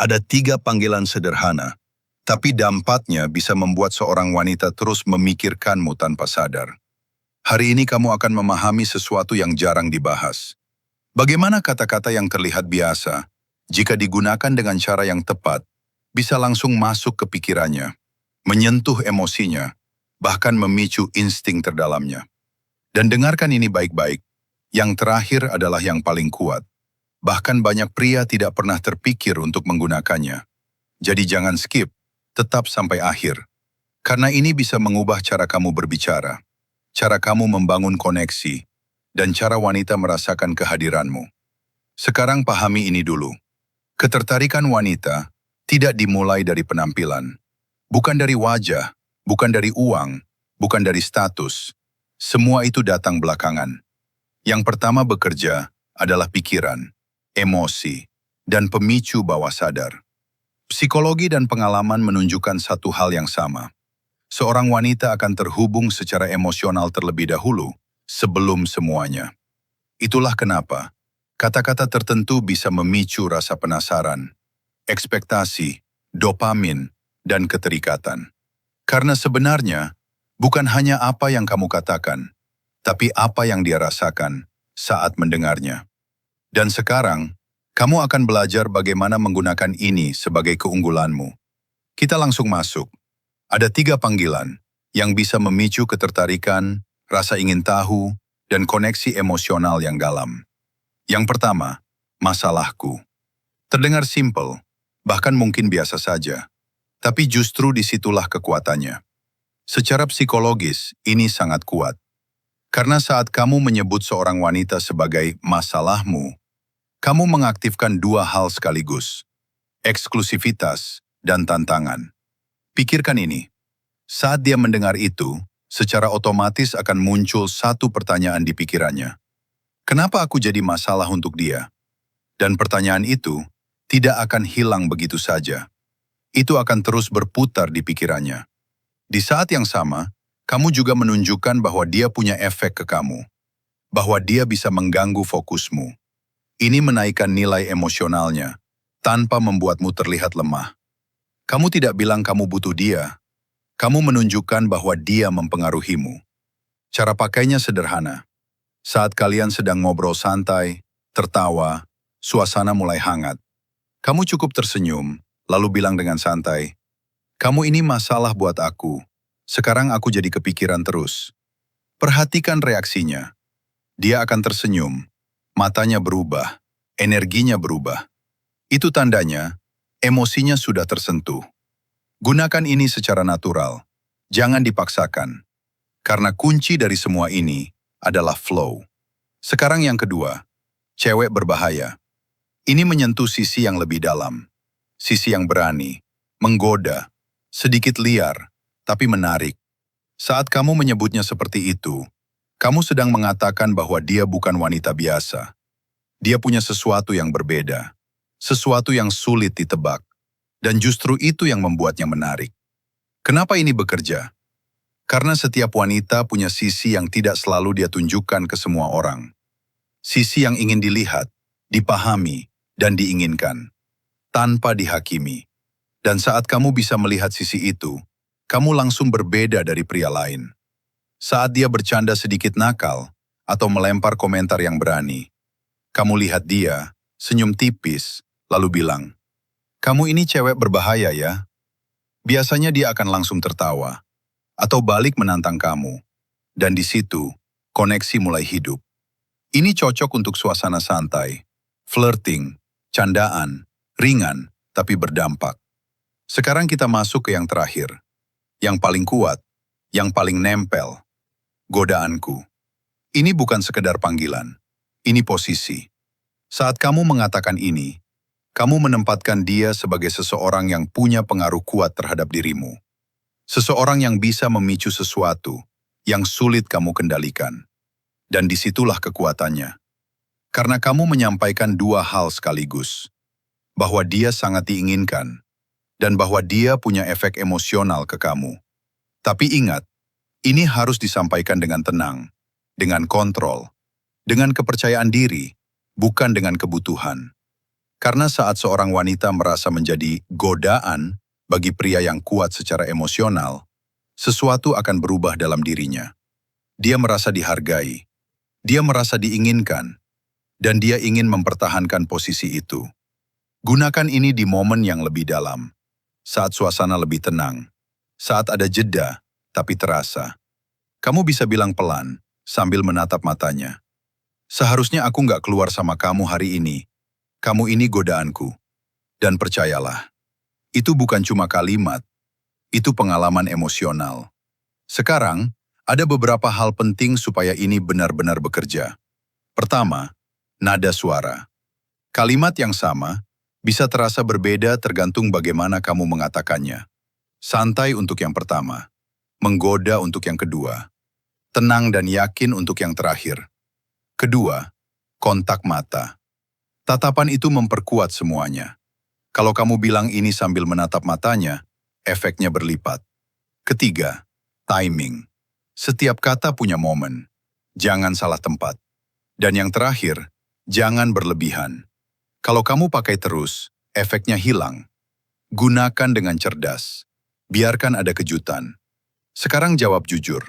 Ada 3 panggilan sederhana, tapi dampaknya bisa membuat seorang wanita terus memikirkanmu tanpa sadar. Hari ini kamu akan memahami sesuatu yang jarang dibahas. Bagaimana kata-kata yang terlihat biasa, jika digunakan dengan cara yang tepat, bisa langsung masuk ke pikirannya, menyentuh emosinya, bahkan memicu insting terdalamnya. Dan dengarkan ini baik-baik, yang terakhir adalah yang paling kuat. Bahkan banyak pria tidak pernah terpikir untuk menggunakannya. Jadi jangan skip, tetap sampai akhir. Karena ini bisa mengubah cara kamu berbicara, cara kamu membangun koneksi, dan cara wanita merasakan kehadiranmu. Sekarang pahami ini dulu. Ketertarikan wanita tidak dimulai dari penampilan. Bukan dari wajah, bukan dari uang, bukan dari status. Semua itu datang belakangan. Yang pertama bekerja adalah pikiran, emosi, dan pemicu bawah sadar. Psikologi dan pengalaman menunjukkan satu hal yang sama. Seorang wanita akan terhubung secara emosional terlebih dahulu, sebelum semuanya. Itulah kenapa kata-kata tertentu bisa memicu rasa penasaran, ekspektasi, dopamin, dan keterikatan. Karena sebenarnya, bukan hanya apa yang kamu katakan, tapi apa yang dia rasakan saat mendengarnya. Dan sekarang, kamu akan belajar bagaimana menggunakan ini sebagai keunggulanmu. Kita langsung masuk. Ada 3 panggilan yang bisa memicu ketertarikan, rasa ingin tahu, dan koneksi emosional yang dalam. Yang pertama, masalahku. Terdengar simpel, bahkan mungkin biasa saja. Tapi justru disitulah kekuatannya. Secara psikologis, ini sangat kuat. Karena saat kamu menyebut seorang wanita sebagai masalahmu, kamu mengaktifkan 2 hal sekaligus, eksklusivitas dan tantangan. Pikirkan ini, saat dia mendengar itu, secara otomatis akan muncul satu pertanyaan di pikirannya. Kenapa aku jadi masalah untuk dia? Dan pertanyaan itu tidak akan hilang begitu saja. Itu akan terus berputar di pikirannya. Di saat yang sama, kamu juga menunjukkan bahwa dia punya efek ke kamu, bahwa dia bisa mengganggu fokusmu. Ini menaikkan nilai emosionalnya, tanpa membuatmu terlihat lemah. Kamu tidak bilang kamu butuh dia. Kamu menunjukkan bahwa dia mempengaruhimu. Cara pakainya sederhana. Saat kalian sedang ngobrol santai, tertawa, suasana mulai hangat. Kamu cukup tersenyum, lalu bilang dengan santai, "Kamu ini masalah buat aku. Sekarang aku jadi kepikiran terus." Perhatikan reaksinya. Dia akan tersenyum. Matanya berubah, energinya berubah. Itu tandanya, emosinya sudah tersentuh. Gunakan ini secara natural, jangan dipaksakan. Karena kunci dari semua ini adalah flow. Sekarang yang kedua, cewek berbahaya. Ini menyentuh sisi yang lebih dalam. Sisi yang berani, menggoda, sedikit liar, tapi menarik. Saat kamu menyebutnya seperti itu, kamu sedang mengatakan bahwa dia bukan wanita biasa. Dia punya sesuatu yang berbeda, sesuatu yang sulit ditebak, dan justru itu yang membuatnya menarik. Kenapa ini bekerja? Karena setiap wanita punya sisi yang tidak selalu dia tunjukkan ke semua orang. Sisi yang ingin dilihat, dipahami, dan diinginkan, tanpa dihakimi. Dan saat kamu bisa melihat sisi itu, kamu langsung berbeda dari pria lain. Saat dia bercanda sedikit nakal, atau melempar komentar yang berani, kamu lihat dia, senyum tipis, lalu bilang, "Kamu ini cewek berbahaya ya?" Biasanya dia akan langsung tertawa, atau balik menantang kamu. Dan di situ, koneksi mulai hidup. Ini cocok untuk suasana santai, flirting, candaan, ringan, tapi berdampak. Sekarang kita masuk ke yang terakhir. Yang paling kuat, yang paling nempel. Godaanku. Ini bukan sekedar panggilan. Ini posisi. Saat kamu mengatakan ini, kamu menempatkan dia sebagai seseorang yang punya pengaruh kuat terhadap dirimu. Seseorang yang bisa memicu sesuatu yang sulit kamu kendalikan. Dan disitulah kekuatannya. Karena kamu menyampaikan 2 hal sekaligus. Bahwa dia sangat diinginkan, dan bahwa dia punya efek emosional ke kamu. Tapi ingat, ini harus disampaikan dengan tenang, dengan kontrol, dengan kepercayaan diri, bukan dengan kebutuhan. Karena saat seorang wanita merasa menjadi godaan bagi pria yang kuat secara emosional, sesuatu akan berubah dalam dirinya. Dia merasa dihargai, dia merasa diinginkan, dan dia ingin mempertahankan posisi itu. Gunakan ini di momen yang lebih dalam, saat suasana lebih tenang, saat ada jeda, tapi terasa. Kamu bisa bilang pelan, sambil menatap matanya. Seharusnya aku nggak keluar sama kamu hari ini. Kamu ini godaanku. Dan percayalah, itu bukan cuma kalimat, itu pengalaman emosional. Sekarang, ada beberapa hal penting supaya ini benar-benar bekerja. Pertama, nada suara. Kalimat yang sama bisa terasa berbeda tergantung bagaimana kamu mengatakannya. Santai untuk yang pertama, menggoda untuk yang kedua, tenang dan yakin untuk yang terakhir. Kedua, kontak mata. Tatapan itu memperkuat semuanya. Kalau kamu bilang ini sambil menatap matanya, efeknya berlipat. Ketiga, timing. Setiap kata punya momen. Jangan salah tempat. Dan yang terakhir, jangan berlebihan. Kalau kamu pakai terus, efeknya hilang. Gunakan dengan cerdas. Biarkan ada kejutan. Sekarang jawab jujur.